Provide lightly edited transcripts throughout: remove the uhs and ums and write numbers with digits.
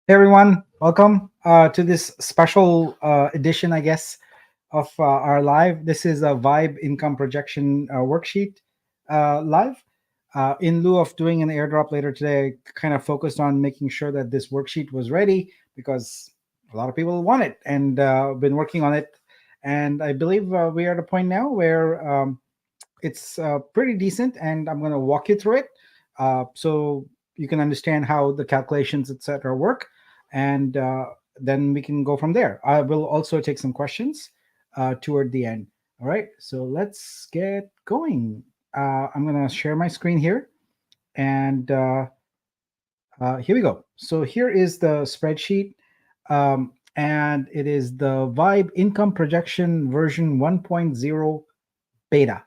Hey everyone, welcome to this special edition, I guess, of our live. This is a Vibe income projection worksheet live. In lieu of doing an airdrop later today, I kind of focused on making sure that this worksheet was ready because a lot of people want it and been working on it. And I believe we are at a point now where it's pretty decent, and I'm going to walk you through it so you can understand how the calculations, etc., work, and then we can go from there. I will also take some questions toward the end. All right, so let's get going. I'm going to share my screen here, and here we go. So here is the spreadsheet, and it is the Vibe Income Projection version 1.0 beta.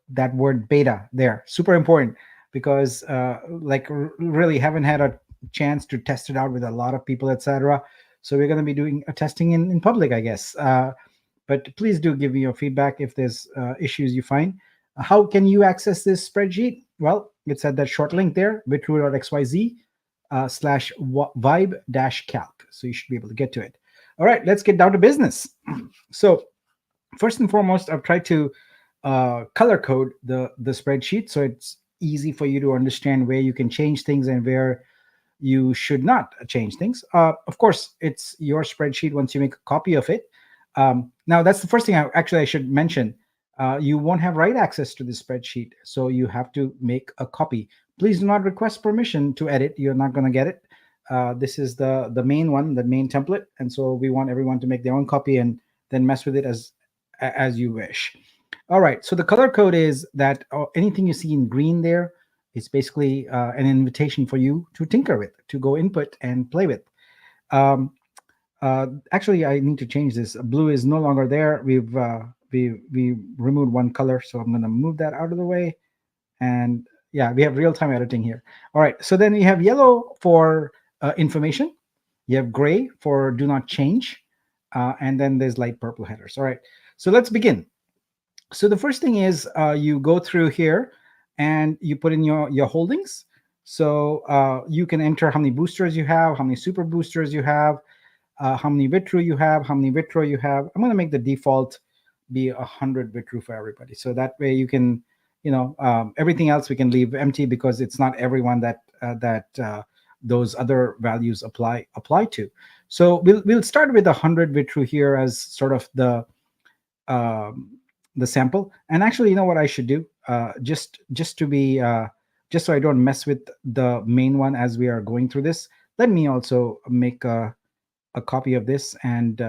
That word beta there, super important, because really haven't had a chance to test it out with a lot of people, etc. So we're going to be doing a testing in public, I guess. But please do give me your feedback if there's issues you find. How can you access this spreadsheet? Well, it's at that short link there, VTRU.xyz slash vibe dash calc. So you should be able to get to it. All right, let's get down to business. So first and foremost, I've tried to color code the spreadsheet so it's easy for you to understand where you can change things and where you should not change things. Of course, it's your spreadsheet once you make a copy of it. Now, that's the first thing I should mention. You won't have write access to the spreadsheet, so you have to make a copy. Please do not request permission to edit. You're not going to get it. This is the main one, the main template, and so we want everyone to make their own copy and then mess with it as you wish. All right, so the color code is that anything you see in green there is basically an invitation for you to tinker with, to go input and play with. Actually, I need to change this. Blue is no longer there. We removed one color, so I'm going to move that out of the way. And yeah, we have real-time editing here. All right, so then we have yellow for information. You have gray for do not change. And then there's light purple headers. All right, so let's begin. So the first thing is you go through here and you put in your holdings. So you can enter how many boosters you have, how many super boosters you have, how many VTRU you have, how many VTRO you have. I'm going to make the default be 100 VTRU for everybody. So that way you can, everything else we can leave empty because it's not everyone that those other values apply to. So we'll start with 100 VTRU here as sort of the sample. And actually, you know what I should do? Just to be just so I don't mess with the main one as we are going through this, let me also make a copy of this and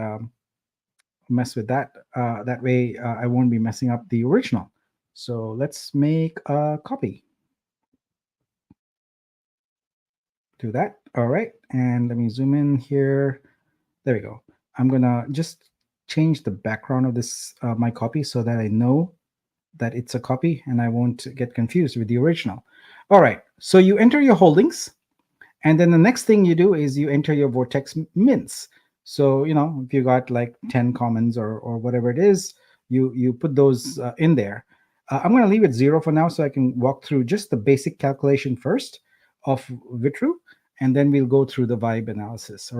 mess with that. That way I won't be messing up the original. So let's make a copy. Do that. All right. And let me zoom in here. There we go. I'm going to just change the background of this my copy so that I know that it's a copy and I won't get confused with the original. All right, so you enter your holdings, and then the next thing you do is you enter your vortex mints. So if you got like 10 commons or whatever it is, you put those in there. I'm going to leave it 0 for now so I can walk through just the basic calculation first of VTRU, and then we'll go through the vibe analysis. All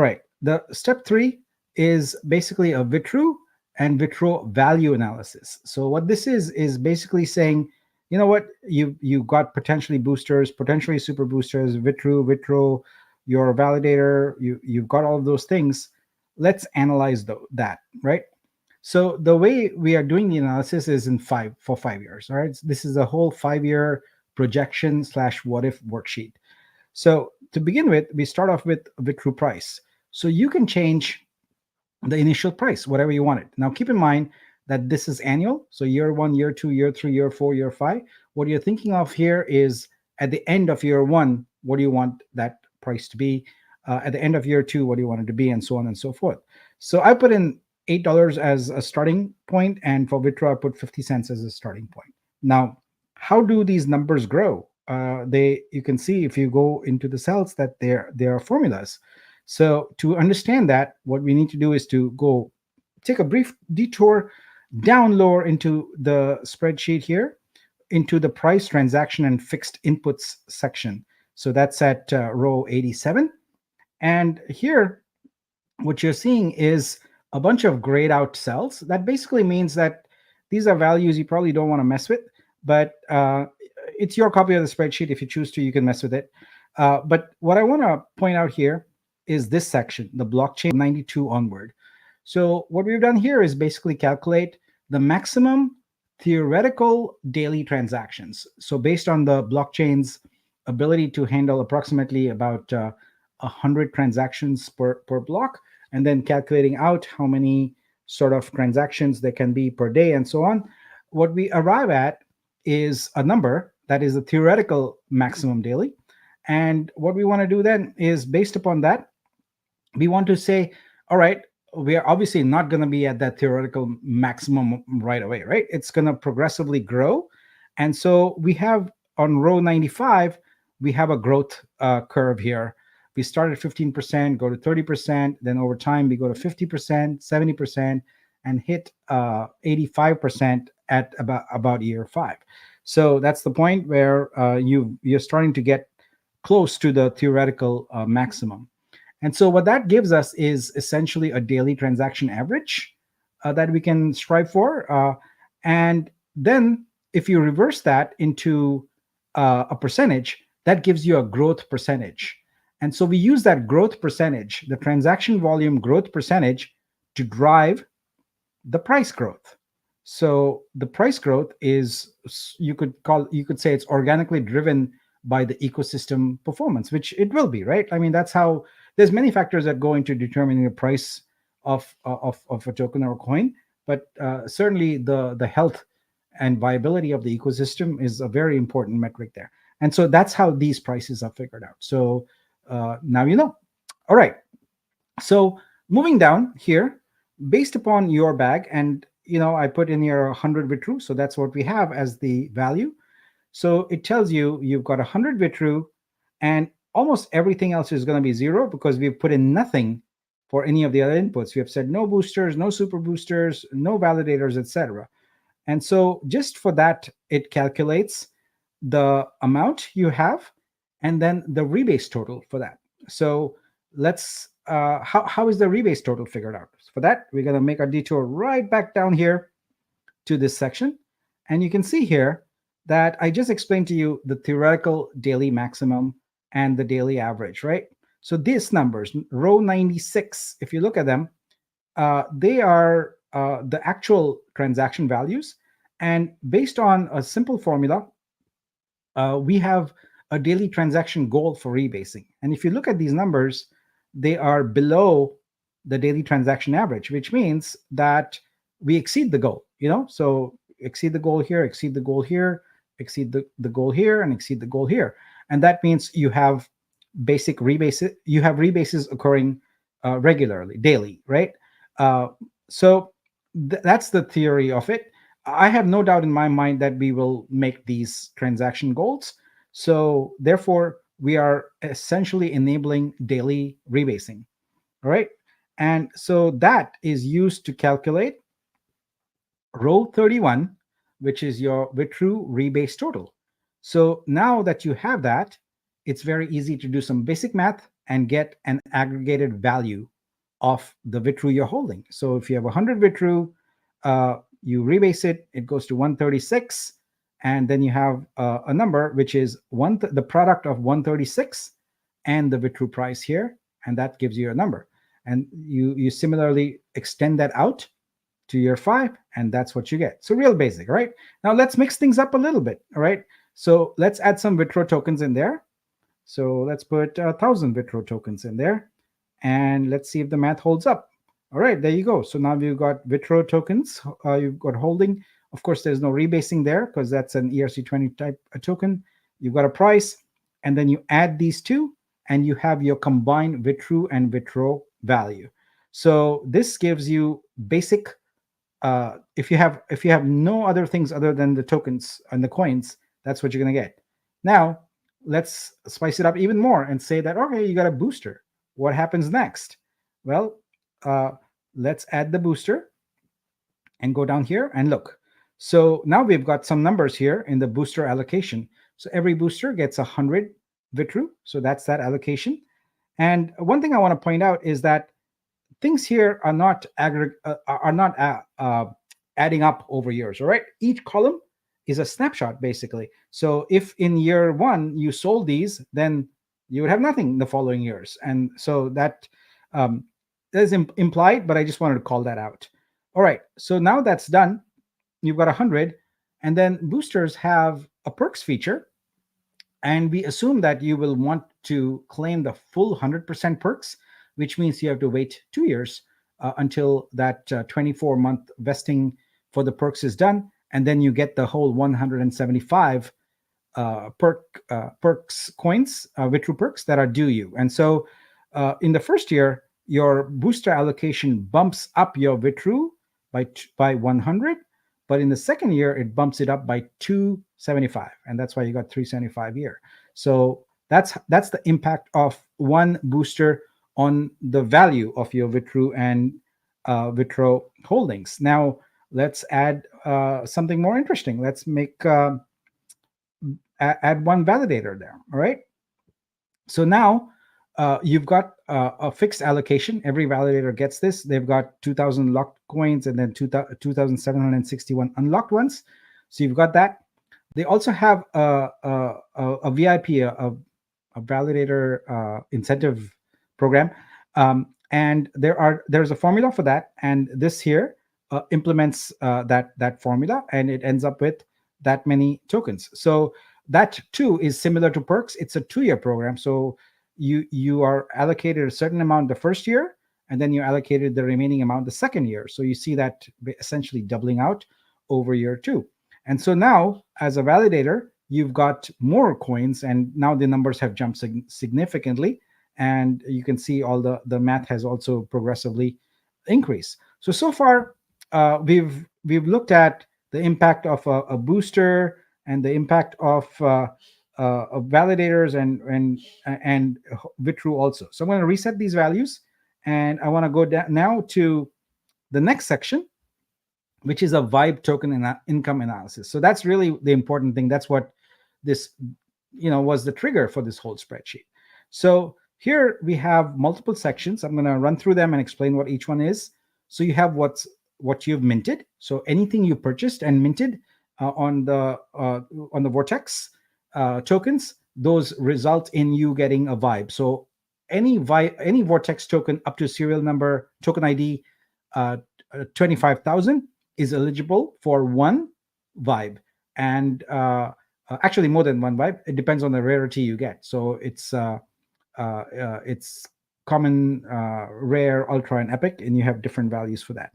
right. The step 3 is basically a VTRU and VTRO value analysis. So what this is basically saying, you know what, you got potentially boosters, potentially super boosters, VTRU, VTRO, your validator, you've got all of those things. Let's analyze that, right? So the way we are doing the analysis is for 5 years. All right, this is a whole 5-year projection / what if worksheet. So to begin with, we start off with VTRU price. So you can change the initial price, whatever you want it. Now, keep in mind that this is annual. So year 1, year 2, year 3, year 4, year 5. What you're thinking of here is at the end of year 1, what do you want that price to be? At the end of year 2, what do you want it to be? And so on and so forth. So I put in $8 as a starting point. And for VTRO, I put 50 cents as a starting point. Now, how do these numbers grow? You can see if you go into the cells that there are formulas. So to understand that, what we need to do is to go take a brief detour down lower into the spreadsheet here, into the price, transaction, and fixed inputs section. So that's at row 87. And here, what you're seeing is a bunch of grayed out cells. That basically means that these are values you probably don't want to mess with, but it's your copy of the spreadsheet. If you choose to, you can mess with it. But what I want to point out here is this section, the blockchain 92 onward. So what we've done here is basically calculate the maximum theoretical daily transactions. So based on the blockchain's ability to handle approximately about 100 transactions per block, and then calculating out how many sort of transactions there can be per day and so on, what we arrive at is a number that is the theoretical maximum daily. And what we want to do then is, based upon that, we want to say, all right, we are obviously not going to be at that theoretical maximum right away, right? It's going to progressively grow. And so we have on row 95, we have a growth curve here. We start at 15%, go to 30%, then over time we go to 50%, 70%, and hit 85% at about year 5. So that's the point where you're starting to get close to the theoretical maximum. And so what that gives us is essentially a daily transaction average that we can strive for. And then if you reverse that into a percentage, that gives you a growth percentage. And so we use that growth percentage, the transaction volume growth percentage, to drive the price growth. So the price growth is, you could say it's organically driven by the ecosystem performance, which it will be, right? I mean, that's how, there's many factors that go into determining the price of a token or a coin, but certainly the health and viability of the ecosystem is a very important metric there. And so that's how these prices are figured out. So now you know. All right. So moving down here, based upon your bag, and I put in here 100 VTRU, so that's what we have as the value. So it tells you you've got 100 VTRU, and almost everything else is going to be 0 because we've put in nothing for any of the other inputs. We have said no boosters, no super boosters, no validators, etc. And so just for that, it calculates the amount you have and then the rebase total for that. So let's, how is the rebase total figured out? For that, we're going to make a detour right back down here to this section. And you can see here that I just explained to you the theoretical daily maximum and the daily average, right? So these numbers, row 96, if you look at them, they are the actual transaction values. And based on a simple formula, we have a daily transaction goal for rebasing. And if you look at these numbers, they are below the daily transaction average, which means that we exceed the goal, so exceed the goal here, exceed the goal here, exceed the goal here, and exceed the goal here. And that means you have basic rebases, you have rebases occurring regularly, daily, right? So that's the theory of it. I have no doubt in my mind that we will make these transaction goals. So therefore, we are essentially enabling daily rebasing, all right? And so that is used to calculate row 31, which is your VTRU rebase total. So now that you have that, it's very easy to do some basic math and get an aggregated value of the VTRU you're holding. So if you have 100 VTRU, you rebase it, it goes to 136, and then you have a number which is the product of 136 and the VTRU price here, and that gives you a number. And you similarly extend that out to year 5, and that's what you get. So real basic, right? Now let's mix things up a little bit, all right? So let's add some VTRO tokens in there. So let's put 1,000 VTRO tokens in there, and let's see if the math holds up. All right, there you go. So now you've got VTRO tokens, you've got holding. Of course, there's no rebasing there because that's an ERC20 type token. You've got a price, and then you add these two, and you have your combined VTRU and VTRO value. So this gives you basic. If you have no other things other than the tokens and the coins, that's what you're going to get. Now let's spice it up even more and say that, okay, you got a booster. What happens next? Well, let's add the booster and go down here and look. So now we've got some numbers here in the booster allocation. So every booster gets 100 VTRU. So that's that allocation. And one thing I want to point out is that things here are not adding up over years. All right, each column is a snapshot basically. So if in year one you sold these, then you would have nothing the following years, and so that um, is implied. But I just wanted to call that out. All right, so now that's done. You've got 100, and then boosters have a perks feature, and we assume that you will want to claim the full 100% perks, which means you have to wait 2 years until that 24-month vesting for the perks is done, and then you get the whole 175 perks coins, VTRU perks that are due you. And so in the first year, your booster allocation bumps up your VTRU by 100, but in the second year it bumps it up by 275, and that's why you got 375 year. So that's the impact of one booster on the value of your VTRU and VTRO holdings. Now let's add something more interesting. Let's make add one validator there. All right, so now you've got a fixed allocation. Every validator gets this. They've got 2,000 locked coins and then 2,761 unlocked ones. So you've got that. They also have a VIP, a validator incentive program, and there's a formula for that. And this here implements that formula, and it ends up with that many tokens. So that too is similar to perks. It's a 2-year program, so you are allocated a certain amount the first year, and then you allocated the remaining amount the second year. So you see that essentially doubling out over year 2. And so now, as a validator, you've got more coins, and now the numbers have jumped significantly, and you can see all the math has also progressively increased. So far, we've looked at the impact of a booster and the impact of validators and VTRU also. So I'm going to reset these values, and I want to go down now to the next section, which is a vibe token income analysis. So that's really the important thing. That's what this was the trigger for this whole spreadsheet. So here we have multiple sections. I'm going to run through them and explain what each one is. So you have what you've minted. So anything you purchased and minted on the Vortex tokens, those result in you getting a vibe. So any Vortex token up to serial number token ID 25,000 is eligible for one vibe, and actually more than one vibe. It depends on the rarity you get. So it's common, rare, ultra, and epic, and you have different values for that.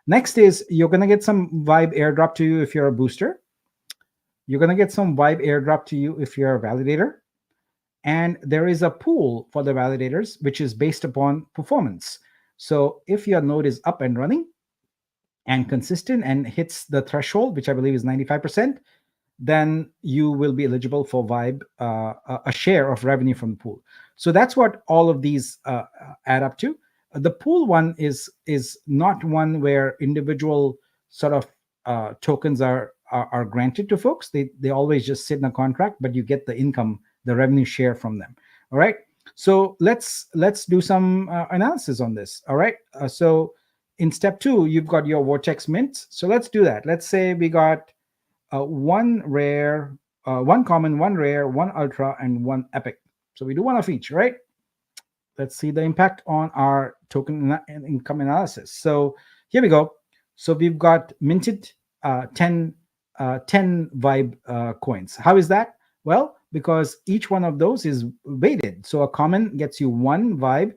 Next is you're going to get some vibe airdrop to you if you're a booster. You're going to get some vibe airdrop to you if you're a validator. And there is a pool for the validators, which is based upon performance. So if your node is up and running and consistent and hits the threshold, which I believe is 95%, then you will be eligible for vibe, a share of revenue from the pool. So that's what all of these add up to. The pool one is not one where individual sort of tokens are granted to folks. They always just sit in a contract, but you get the income, the revenue share from them. All right. So let's do some analysis on this. All right. So in step 2, you've got your Vortex mints. So let's do that. Let's say we got one rare, one common, one rare, one ultra, and one epic. So we do one of each, right? Let's see the impact on our token income analysis. So here we go. So we've got minted 10 vibe coins. How is that? Well, because each one of those is weighted. So a common gets you 1 vibe,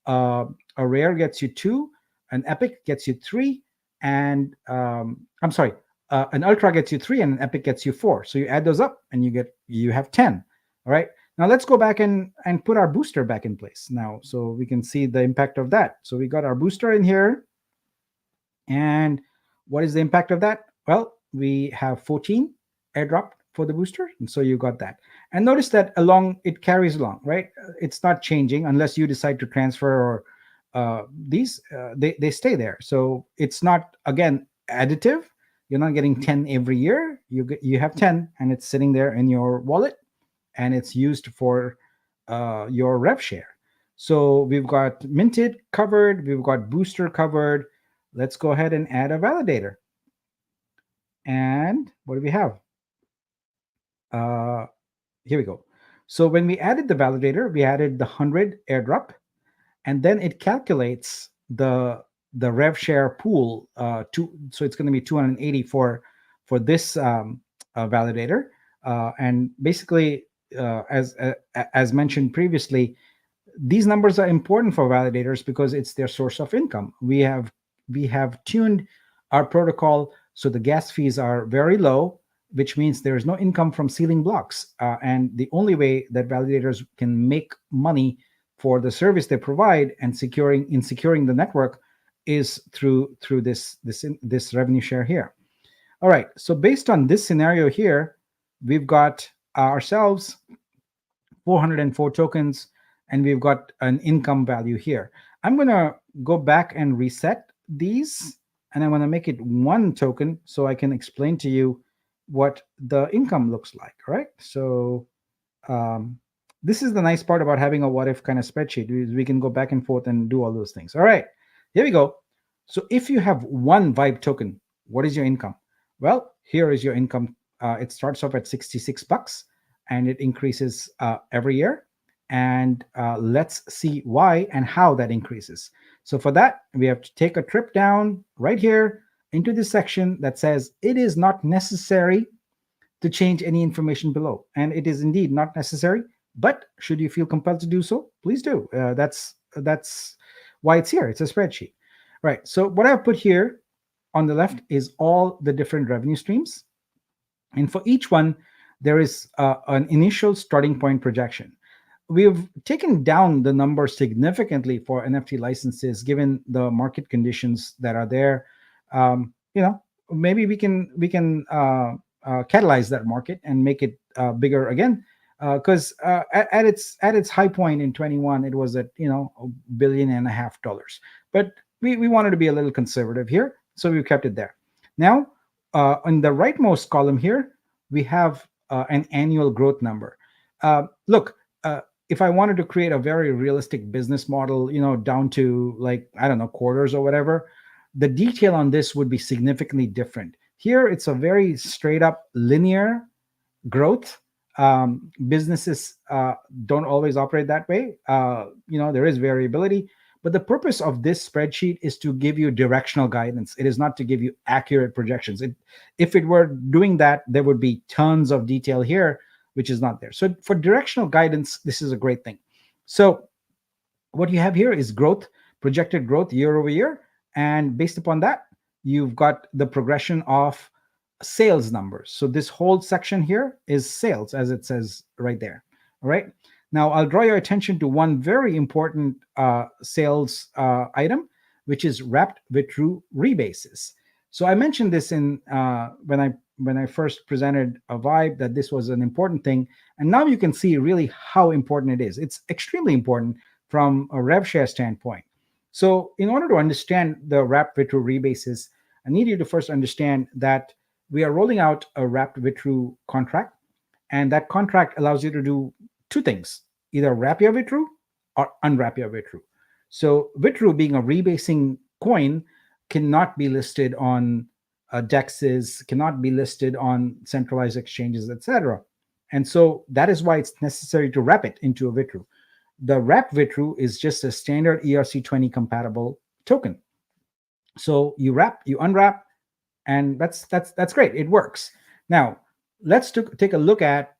a rare gets you 2, an epic gets you 3, and I'm sorry, an ultra gets you 3, and an epic gets you 4. So you add those up, and you have 10. All right. Now let's go back and put our booster back in place now, so we can see the impact of that. So we got our booster in here, and what is the impact of that? Well, we have 14 airdrop for the booster, and so you got that. And notice that it carries along, right? It's not changing unless you decide to transfer, or these they stay there. So it's not, again, additive. You're not getting 10 every year. You have 10, and it's sitting there in your wallet, and it's used for your rev share. So we've got minted covered, we've got booster covered. Let's go ahead and add a validator. And what do we have? Uh, Here we go. So when we added the validator, we added the 100 airdrop, and then it calculates the rev share pool so it's going to be 280 for this validator, and basically, as mentioned previously, these numbers are important for validators because it's their source of income. We have tuned our protocol so the gas fees are very low, which means there is no income from sealing blocks. And the only way that validators can make money for the service they provide and securing the network is through this revenue share here. All right. So based on this scenario here, we've got ourselves 404 tokens, and we've got an income value here. I'm going to go back and reset these, and I'm going to make it one token so I can explain to you what the income looks like. All right. So um, this is the nice part about having a what if kind of spreadsheet. We can go back and forth and do all those things. All right. Here we go. So if you have one Vibe token, what is your income? Well, here is your income. It starts off at 66 bucks and it increases every year. And let's see why and how that increases. So for that, we have to take a trip down right here into this section that says it is not necessary to change any information below. And it is indeed not necessary, but should you feel compelled to do so, please do. That's why it's here. It's a spreadsheet. Right. So what I've put here on the left is all the different revenue streams. And for each one, there is an initial starting point projection. We've taken down the number significantly for NFT licenses, given the market conditions that are there. Maybe we can catalyze that market and make it bigger again. Because at its high point in 21, it was at $1.5 billion. But we wanted to be a little conservative here, so we kept it there. Now, on the rightmost column here, we have an annual growth number. Look, if I wanted to create a very realistic business model, down to, like, I don't know, quarters or whatever, the detail on this would be significantly different. Here, it's a very straight up linear growth. Businesses don't always operate that way. There is variability, but the purpose of this spreadsheet is to give you directional guidance. It is not to give you accurate projections. If it were doing that, there would be tons of detail here, which is not there. So for directional guidance, this is a great thing. So what you have here is growth, projected growth year over year. And based upon that, you've got the progression of sales numbers. So this whole section here is sales, as it says right there. All right. Now I'll draw your attention to one very important sales item, which is wrapped VTRU rebases. So I mentioned this in when I first presented a Vibe, that this was an important thing, and now you can see really how important it is. It's extremely important from a rev share standpoint. So in order to understand the wrapped VTRU rebases, I need you to first understand that we are rolling out a wrapped VTRU contract, and that contract allows you to do two things: either wrap your VTRU or unwrap your VTRU. So VTRU, being a rebasing coin, cannot be listed on dexes, cannot be listed on centralized exchanges, etc. And so that is why it's necessary to wrap it into a VTRU. The wrap VTRU is just a standard ERC20 compatible token. So you wrap, you unwrap, and that's great. It works. Now let's take a look at,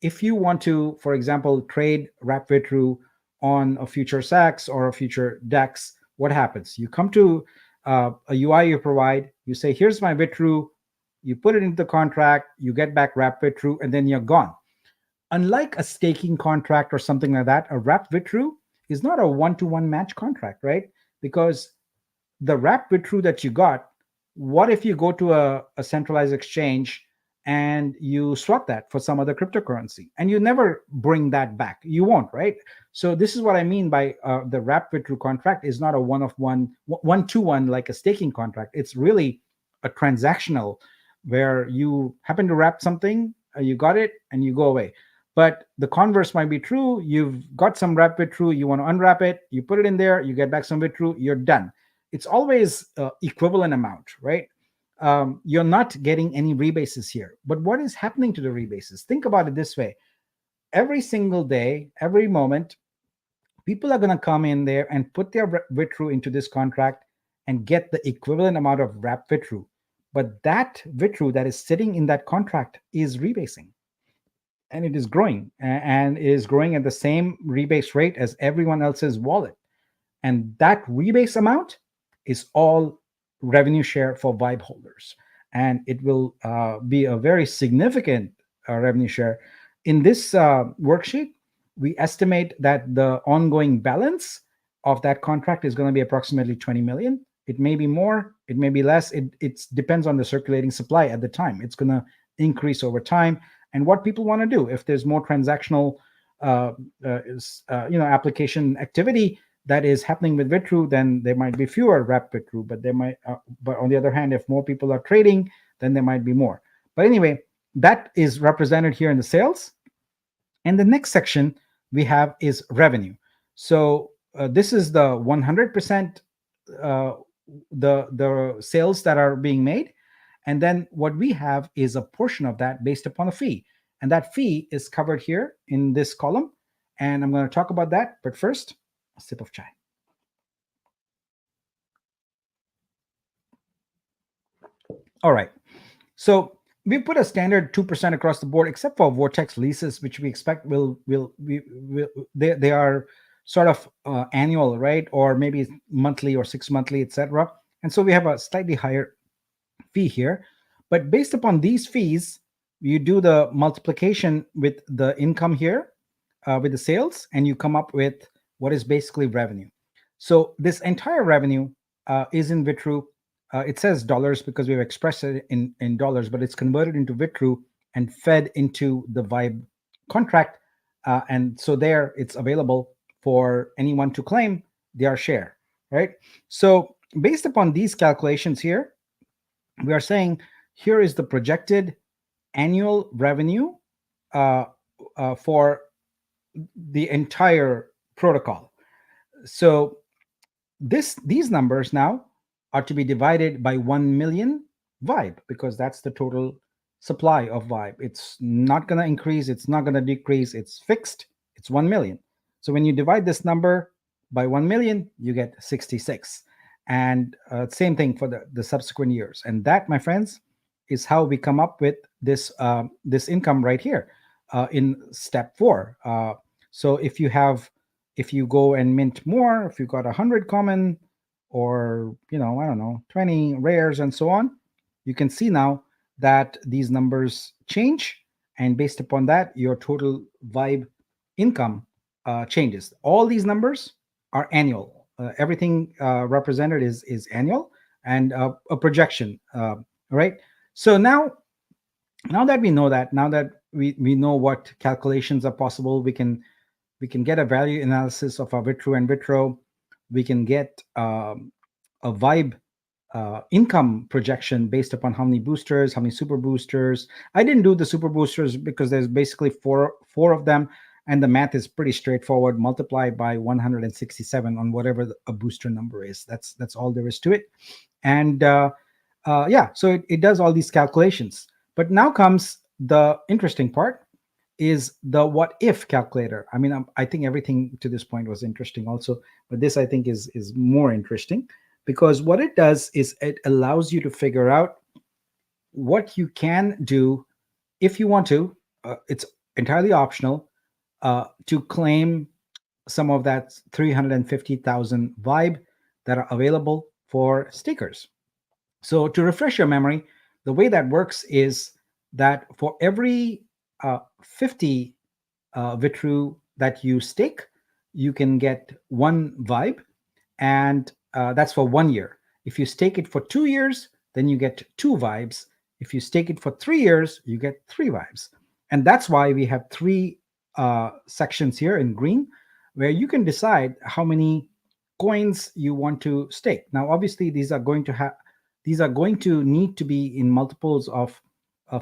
if you want to, for example, trade wrap VTRU on a future SAX or a future DEX. What happens? You come to a UI you provide. You say, "Here's my VTRU." You put it into the contract. You get back wrap VTRU, and then you're gone. Unlike a staking contract or something like that, a wrap VTRU is not a one-to-one match contract, right? Because the wrap VTRU that you got, what if you go to a centralized exchange and you swap that for some other cryptocurrency and you never bring that back? You won't, right? So this is what I mean by the wrap VTRU contract is not a one-to-one like a staking contract. It's really a transactional, where you happen to wrap something, you got it, and you go away. But the converse might be true. You've got some wrap VTRU, you want to unwrap it, you put it in there, you get back some VTRU, you're done. It's always equivalent amount, right? You're not getting any rebases here. But what is happening to the rebases? Think about it this way: every single day, every moment, people are going to come in there and put their VTRU into this contract and get the equivalent amount of wrap VTRU. But that VTRU that is sitting in that contract is rebasing, and it is growing, and is growing at the same rebase rate as everyone else's wallet. And that rebase amount is all revenue share for Vibe holders. And it will be a very significant revenue share. In this worksheet, we estimate that the ongoing balance of that contract is going to be approximately 20 million. It may be more, it may be less. It depends on the circulating supply at the time. It's going to increase over time, and what people want to do. If there's more transactional application activity that is happening with VTRU, then there might be fewer wrap VTRU. But on the other hand, if more people are trading, then there might be more. But anyway, that is represented here in the sales. And the next section we have is revenue. So this is the 100% the sales that are being made. And then what we have is a portion of that based upon a fee. And that fee is covered here in this column. And I'm going to talk about that. But first, a sip of chai. All right. So we put a standard 2% across the board, except for Vortex leases, which we expect they are sort of annual, right? Or maybe monthly or 6 monthly, etc. And so we have a slightly higher fee here. But based upon these fees, you do the multiplication with the income here, with the sales, and you come up with what is basically revenue. So this entire revenue is in VTRU. It says dollars because we've expressed it in dollars, but it's converted into VTRU and fed into the Vibe contract. And so there it's available for anyone to claim their share, right? So based upon these calculations here, we are saying here is the projected annual revenue for the entire protocol. So these numbers now are to be divided by 1 million Vibe, because that's the total supply of Vibe. It's not going to increase, it's not going to decrease, it's fixed, it's 1 million. So when you divide this number by 1 million, you get 66. And same thing for the subsequent years. And that, my friends, is how we come up with this income right here in step 4. So if you go and mint more, if you got 100 common, or I don't know, 20 rares and so on, you can see now that these numbers change, and based upon that, your total Vibe income changes. All these numbers are annual. Everything represented is annual, and a projection, right? So now that we know that, now that we know what calculations are possible, we can get a value analysis of our VTRU and VTRO. We can get a Vibe income projection based upon how many boosters, how many super boosters. I didn't do the super boosters because there's basically four of them, and the math is pretty straightforward. Multiply by 167 on whatever a booster number is. That's all there is to it. And so it does all these calculations. But now comes the interesting part, is the what if calculator. I mean, I think everything to this point was interesting also, but this I think is more interesting, because what it does is it allows you to figure out what you can do if you want to. It's entirely optional to claim some of that 350,000 Vibe that are available for stakers. So to refresh your memory, the way that works is that for every 50 VTRU that you stake, you can get 1 Vibe, and that's for 1 year. If you stake it for 2 years, then you get 2 Vibes. If you stake it for 3 years, you get 3 Vibes. And that's why we have 3 sections here in green, where you can decide how many coins you want to stake. Now, obviously, these are going to need to be in multiples of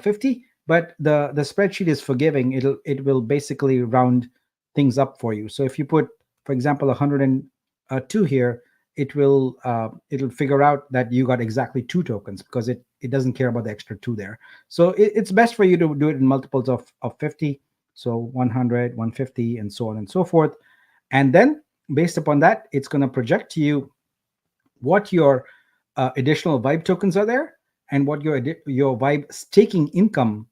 50, but the spreadsheet is forgiving. It will basically round things up for you. So if you put, for example, 102 here, it'll figure out that you got exactly two tokens, because it doesn't care about the extra two there. So it's best for you to do it in multiples of 50. So 100, 150, and so on and so forth. And then based upon that, it's going to project to you what your additional vibe tokens are there, and what your vibe staking income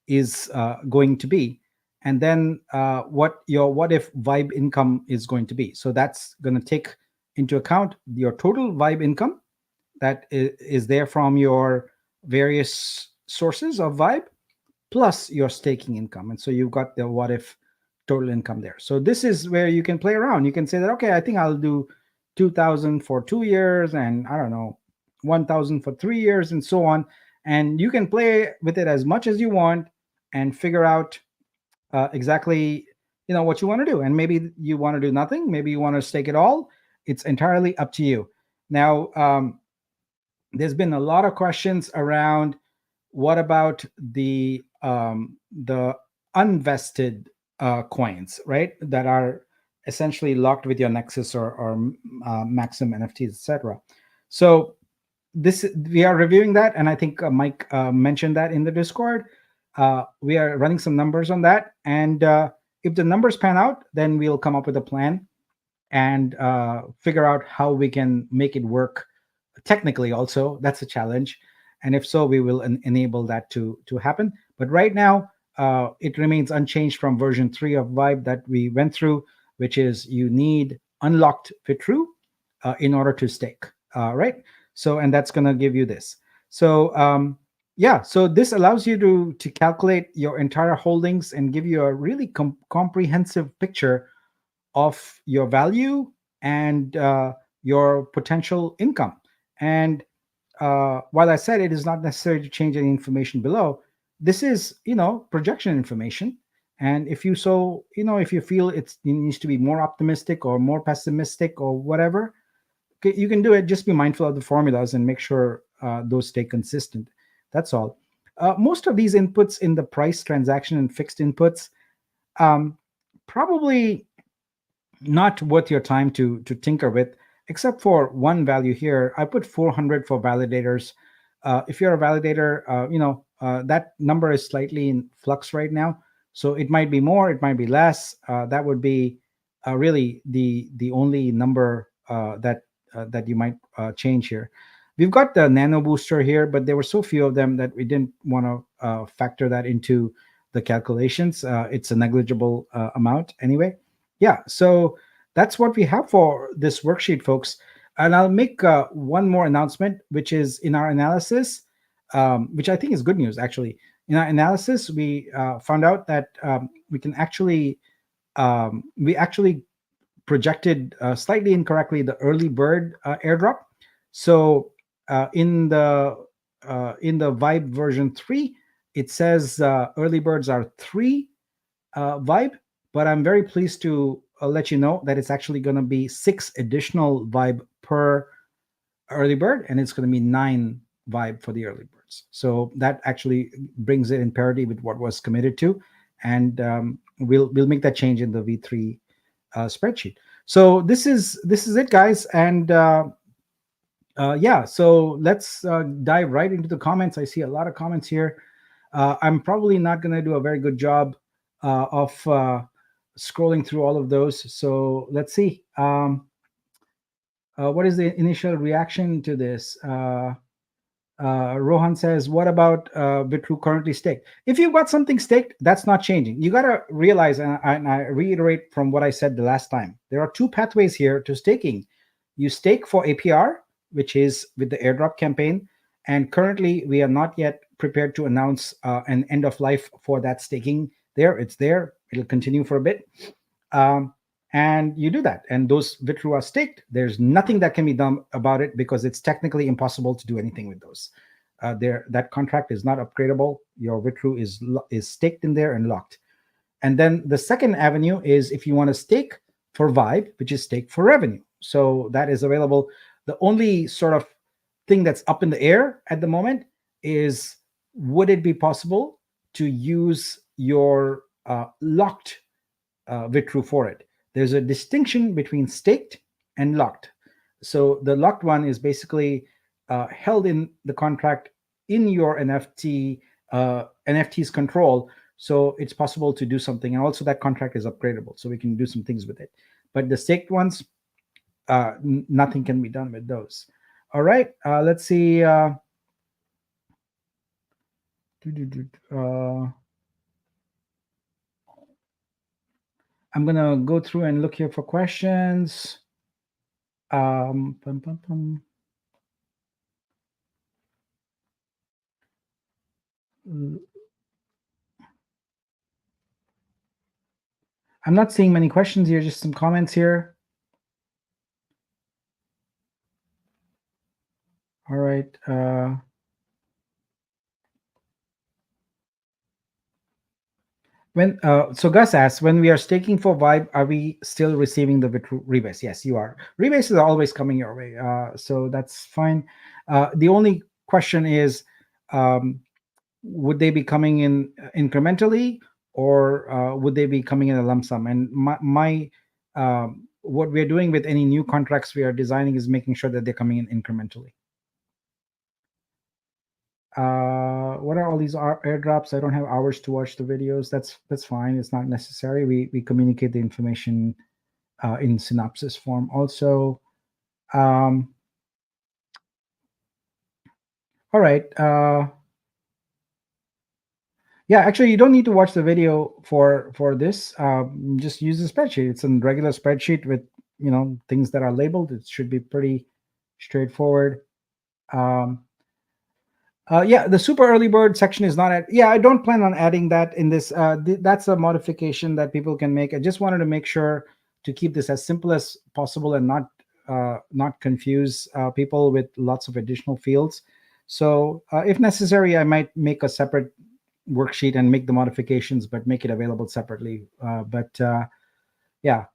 is going to be, and then what your what if vibe income is going to be. So that's going to take into account your total vibe income that is there from your various sources of vibe, plus your staking income. And so you've got the what if total income there. So this is where you can play around. You can say that, okay, I think I'll do 2000 for 2 years, and I don't know, 1000 for 3 years, and so on. And you can play with it as much as you want and figure out exactly what you want to do. And maybe you want to do nothing, maybe you want to stake it all. It's entirely up to you. Now, there's been a lot of questions around, what about the unvested coins, right? That are essentially locked with your Nexus or Maxim NFTs, etc. So this we are reviewing that, and I think Mike mentioned that in the Discord. We are running some numbers on that, and if the numbers pan out, then we'll come up with a plan and figure out how we can make it work technically. Also, that's a challenge, and if so, we will enable that to happen. But right now, it remains unchanged from version 3 of Vibe that we went through, which is you need unlocked VTRU in order to stake, right? So, and that's going to give you this. So yeah, so this allows you to calculate your entire holdings and give you a really comprehensive picture of your value and your potential income. And while I said it is not necessary to change any information below, this is, projection information. And if you if you feel it needs to be more optimistic or more pessimistic or whatever, you can do it. Just be mindful of the formulas and make sure those stay consistent. That's all. Most of these inputs in the price, transaction, and fixed inputs, probably not worth your time to tinker with, except for one value here. I put 400 for validators. If you're a validator, that number is slightly in flux right now, so it might be more, it might be less. That would be really the only number that you might change here. We've got the nano booster here, but there were so few of them that we didn't want to factor that into the calculations. It's a negligible amount anyway. Yeah, so that's what we have for this worksheet, folks. And I'll make one more announcement, which is in our analysis, which I think is good news, actually. In our analysis, we found out that we actually projected slightly incorrectly the early bird airdrop. So in the Vibe version 3, it says early birds are 3 Vibe, but I'm very pleased to let you know that it's actually going to be 6 additional Vibe per early bird, and it's going to be 9 Vibe for the early birds. So that actually brings it in parity with what was committed to, and we'll make that change in the V3 spreadsheet. So this is it, guys, and yeah. So let's dive right into the comments. I see a lot of comments here. I'm probably not going to do a very good job of scrolling through all of those. So let's see. What is the initial reaction to this? Rohan says, what about VTRU currently staked? If you've got something staked, that's not changing. You got to realize, and I reiterate from what I said the last time, there are 2 pathways here to staking. You stake for APR, which is with the airdrop campaign. And currently, we are not yet prepared to announce an end of life for that staking there. It's there. It'll continue for a bit. And you do that. And those VTRU are staked. There's nothing that can be done about it because it's technically impossible to do anything with those. That contract is not upgradable. Your VTRU is staked in there and locked. And then the second avenue is if you want to stake for Vibe, which is stake for revenue. So that is available. The only sort of thing that's up in the air at the moment is, would it be possible to use your locked VTRU for it. There's a distinction between staked and locked. So the locked one is basically held in the contract in your NFT's control. So it's possible to do something. And also that contract is upgradable. So we can do some things with it. But the staked ones, nothing can be done with those. All right. Let's see. I'm going to go through and look here for questions. Pum, pum, pum. I'm not seeing many questions here, just some comments here. All right. So Gus asks, when we are staking for Vibe, are we still receiving the rebase? Yes, you are. Rebases are always coming your way, so that's fine. The only question is, would they be coming in incrementally, or would they be coming in a lump sum? And what we're doing with any new contracts we are designing is making sure that they're coming in incrementally. What are all these airdrops? I don't have hours to watch the videos. That's fine. It's not necessary. We communicate the information in synopsis form. Also, all right. Yeah, actually, you don't need to watch the video for this. Just use the spreadsheet. It's a regular spreadsheet with things that are labeled. It should be pretty straightforward. Yeah, the super early bird section is not yeah, I don't plan on adding that in this. That's a modification that people can make. I just wanted to make sure to keep this as simple as possible and not confuse people with lots of additional fields. So if necessary, I might make a separate worksheet and make the modifications, but make it available separately. Yeah.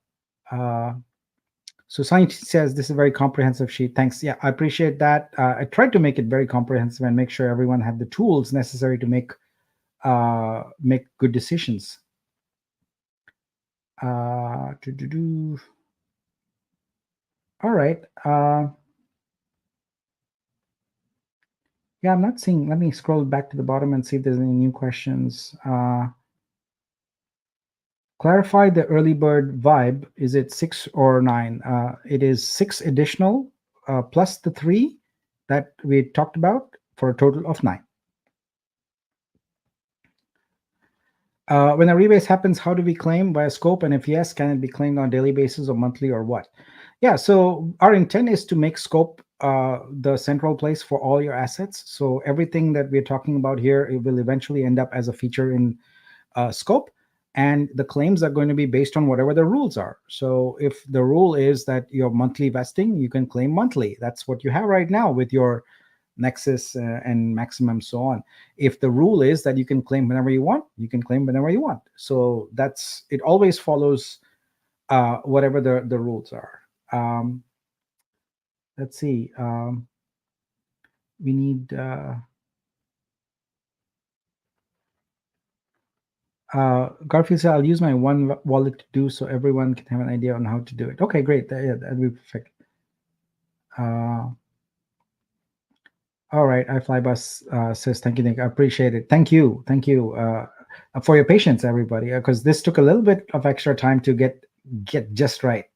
So Science says this is a very comprehensive sheet. Thanks. Yeah, I appreciate that. I tried to make it very comprehensive and make sure everyone had the tools necessary to make good decisions. All right. Yeah, I'm not seeing. Let me scroll back to the bottom and see if there's any new questions. Clarify the early bird vibe. Is it 6 or 9? It is 6 additional plus the 3 that we talked about for a total of 9. When a rebase happens, how do we claim via scope? And if yes, can it be claimed on a daily basis or monthly or what? Yeah, so our intent is to make scope the central place for all your assets. So everything that we're talking about here, it will eventually end up as a feature in scope. And the claims are going to be based on whatever the rules are. So if the rule is that your monthly vesting, you can claim monthly. That's what you have right now with your Nexus and Maximum, so on. If the rule is that you can claim whenever you want, you can claim whenever you want. So that's it. Always follows whatever the rules are. Let's see. We need. Garfield said, I'll use my one wallet to do so everyone can have an idea on how to do it. Okay, great. Yeah, that'd be perfect. All right, iFlybus says, thank you, Nick. I appreciate it. Thank you for your patience, everybody, because this took a little bit of extra time to get just right.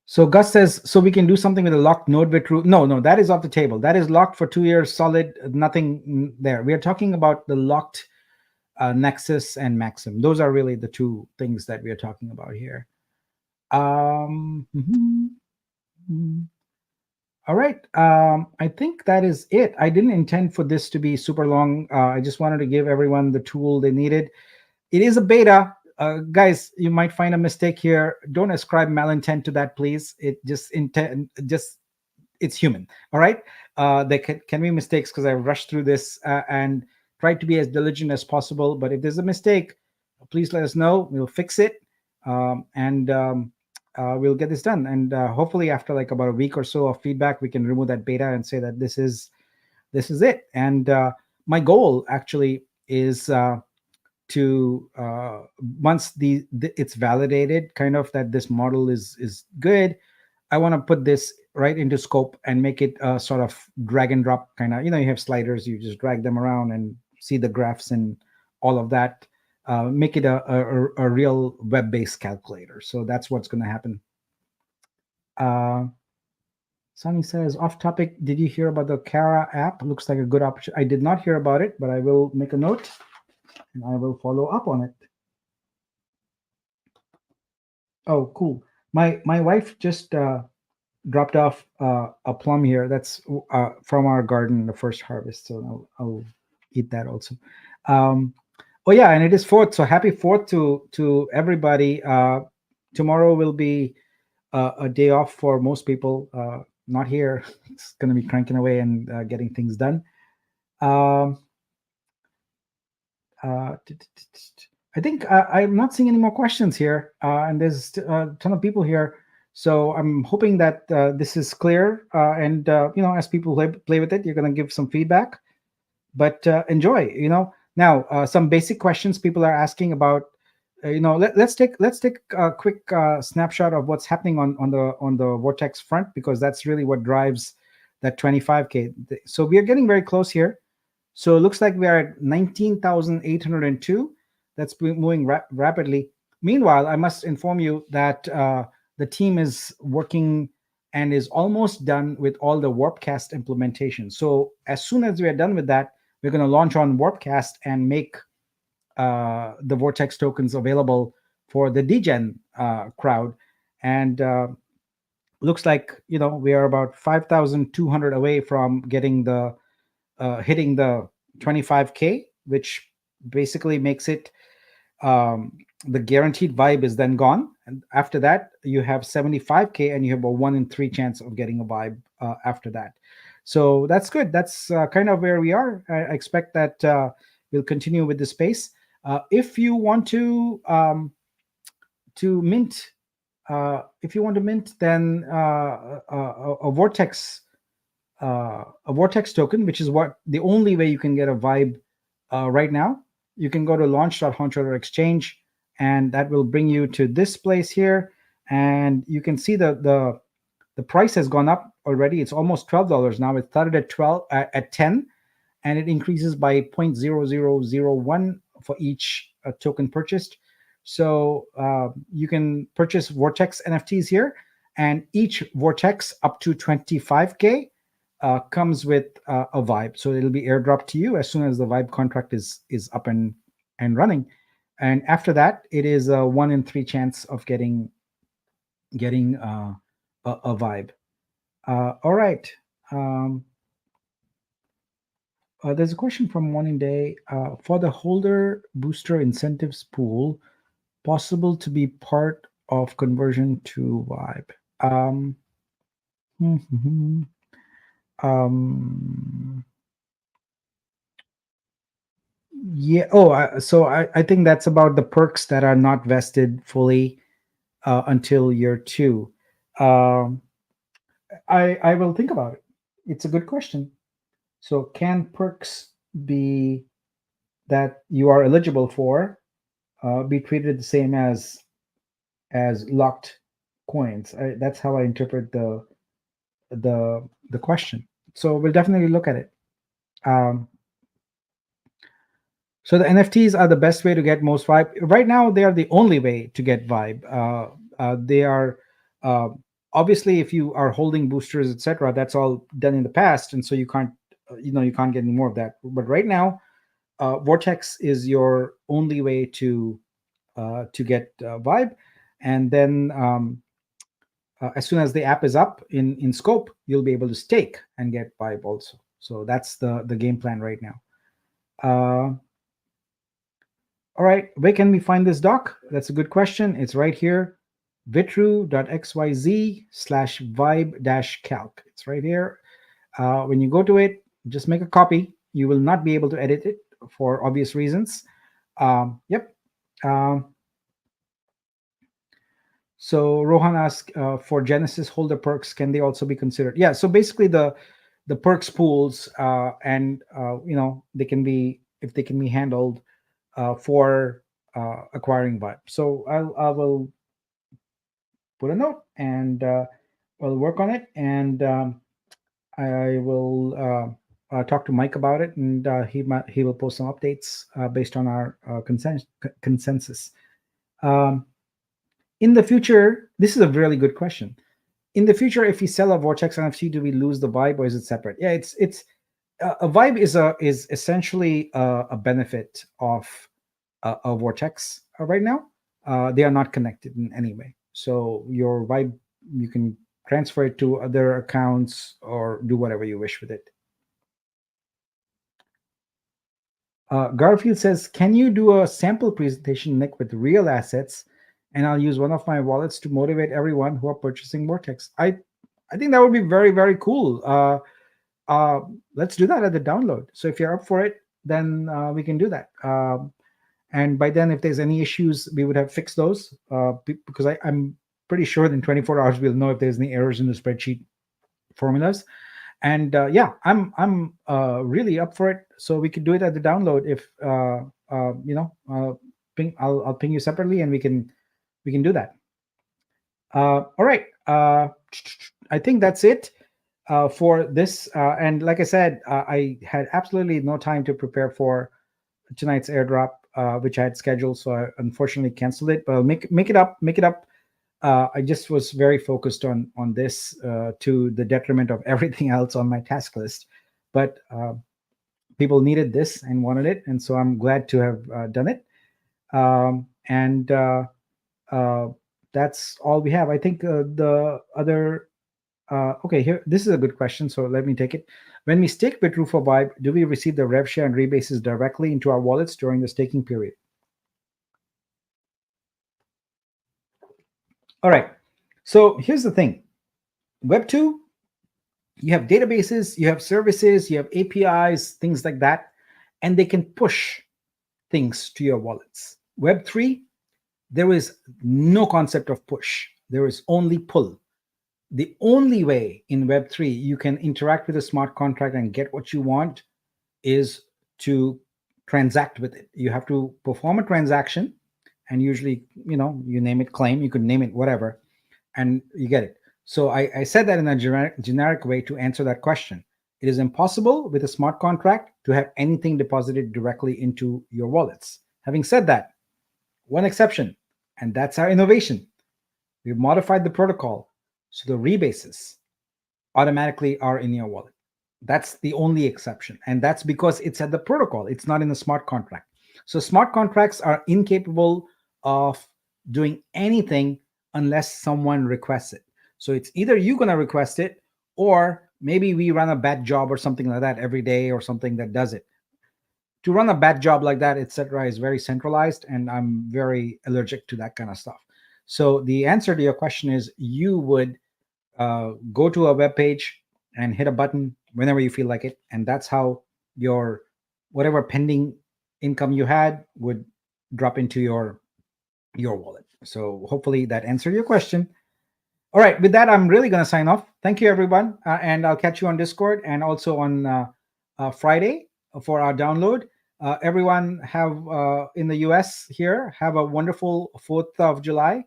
So Gus says, so we can do something with a locked node VTRU. No, that is off the table. That is locked for 2 years solid, nothing there. We are talking about the locked Nexus and Maxim. Those are really the two things that we are talking about here. All right. I think that is it. I didn't intend for this to be super long. I just wanted to give everyone the tool they needed. It is a beta. Guys, you might find a mistake here. Don't ascribe malintent to that, please. It just it's human. All right. There can be mistakes because I rushed through this and tried to be as diligent as possible. But if there's a mistake, please let us know. We'll fix it. We'll get this done. And hopefully after like about a week or so of feedback, we can remove that beta and say that this is this is it. And my goal actually is to once it's validated, kind of that this model is good, I want to put this right into scope and make it a sort of drag and drop kind of, you have sliders, you just drag them around and see the graphs and all of that. Make it a real web-based calculator. So that's what's going to happen. uh, Sunny says, off topic, did you hear about the Kara app? Looks like a good option. I did not hear about it, but I will make a note and I will follow up on it. Oh, cool. My wife just dropped off a plum here. That's from our garden, the first harvest. So I'll eat that also. Um, oh yeah, and it is Fourth. So happy Fourth to everybody. Tomorrow will be a day off for most people. Not here. It's going to be cranking away and getting things done. Um, I think I'm not seeing any more questions here, and there's a ton of people here. So I'm hoping that this is clear, and as people play with it, you're going to give some feedback. But enjoy. Now some basic questions people are asking about. Let's take a quick snapshot of what's happening on the Vortex front, because that's really what drives that 25K. So we are getting very close here. So it looks like we are at 19,802. That's moving rapidly. Meanwhile, I must inform you that the team is working and is almost done with all the Warpcast implementation. So as soon as we are done with that, we're going to launch on Warpcast and make the Vortex tokens available for the degen crowd. And looks like we are about 5,200 away from getting the hitting the 25K, which basically makes it the guaranteed vibe is then gone. And after that, you have 75K and you have a 1 in 3 chance of getting a vibe after that. So that's good. That's kind of where we are. I expect that we'll continue with the space. If you want to mint, then a Vortex token, which is what the only way you can get a vibe right now. You can go to launch.honcho.exchange, and that will bring you to this place here, and you can see the price has gone up already. It's almost $12 now. It started at 10, and it increases by 0.0001 for each token purchased. So you can purchase Vortex NFTs here, and each Vortex up to 25K comes with a vibe. So it'll be airdropped to you as soon as the vibe contract is up and running. And after that, it is a 1 in 3 chance of getting a vibe. All right. There's a question from Morning Day. For the holder booster incentives pool, possible to be part of conversion to vibe? Yeah. Oh, so I think that's about the perks that are not vested fully until year 2. I will think about it. It's a good question. So can perks be that you are eligible for be treated the same as locked coins? That's how I interpret the question. So we'll definitely look at it. So the NFTs are the best way to get most vibe. Right now, they are the only way to get vibe. They are obviously, if you are holding boosters, etc., that's all done in the past, and so you can't get any more of that. But right now, Vortex is your only way to get vibe, and then as soon as the app is up in scope, you'll be able to stake and get vibe also. So that's the game plan right now. All right, where can we find this doc? That's a good question. It's right here, VTRU.xyz/vibe-calc. It's right here. When you go to it, just make a copy. You will not be able to edit it for obvious reasons. Yep. So Rohan asked, for Genesis holder perks, can they also be considered? Yeah, so basically the the perks pools, and they can be, if they can be handled for acquiring Vibe. So I will put a note, and I'll work on it, and I will talk to Mike about it, and he will post some updates based on our consensus. Um, in the future, this is a really good question. In the future, if we sell a Vortex NFC, do we lose the Vibe, or is it separate? Yeah, it's a Vibe is essentially a benefit of a Vortex right now. They are not connected in any way. So your Vibe, you can transfer it to other accounts or do whatever you wish with it. Garfield says, "Can you do a sample presentation, Nick, with real assets, and I'll use one of my wallets to motivate everyone who are purchasing Vortex?" I think that would be very, very cool. Uh, let's do that at the download. So if you're up for it, then we can do that. And by then, if there's any issues, we would have fixed those, because I'm pretty sure that in 24 hours we'll know if there's any errors in the spreadsheet formulas. And yeah, I'm really up for it. So we could do it at the download. If I'll ping you separately, and we can do that. All right. I think that's it for this. And like I said, I had absolutely no time to prepare for tonight's airdrop, which I had scheduled, so I unfortunately canceled it. But I'll make it up. Make it up. I just was very focused on this, to the detriment of everything else on my task list. But people needed this and wanted it, and so I'm glad to have done it. And uh, that's all we have. I think the other. Okay, here, this is a good question, so let me take it. When we stake VTRU for Vibe, do we receive the rev share and rebases directly into our wallets during the staking period? All right. So here's the thing. Web 2, you have databases, you have services, you have APIs, things like that, and they can push things to your wallets. Web 3, there is no concept of push. There is only pull. The only way in Web 3 you can interact with a smart contract and get what you want is to transact with it. You have to perform a transaction, and usually, you name it claim, you could name it whatever, and you get it. So I said that in a generic way to answer that question. It is impossible with a smart contract to have anything deposited directly into your wallets. Having said that, one exception, and that's our innovation. We've modified the protocol so the rebases automatically are in your wallet. That's the only exception. And that's because it's at the protocol, it's not in the smart contract. So smart contracts are incapable of doing anything unless someone requests it. So it's either you're going to request it, or maybe we run a bad job or something like that every day, or something that does it. To run a bad job like that, etc., is very centralized, and I'm very allergic to that kind of stuff. So the answer to your question is, you would go to a web page and hit a button whenever you feel like it, and that's how your whatever pending income you had would drop into your wallet. So hopefully that answered your question. All right, with that, I'm really going to sign off. Thank you, everyone, and I'll catch you on Discord and also on Friday for our download. Everyone have in the US here, have a wonderful 4th of July,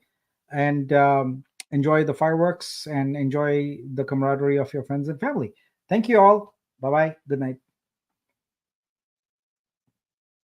and enjoy the fireworks and enjoy the camaraderie of your friends and family. Thank you all. Bye bye. Good night.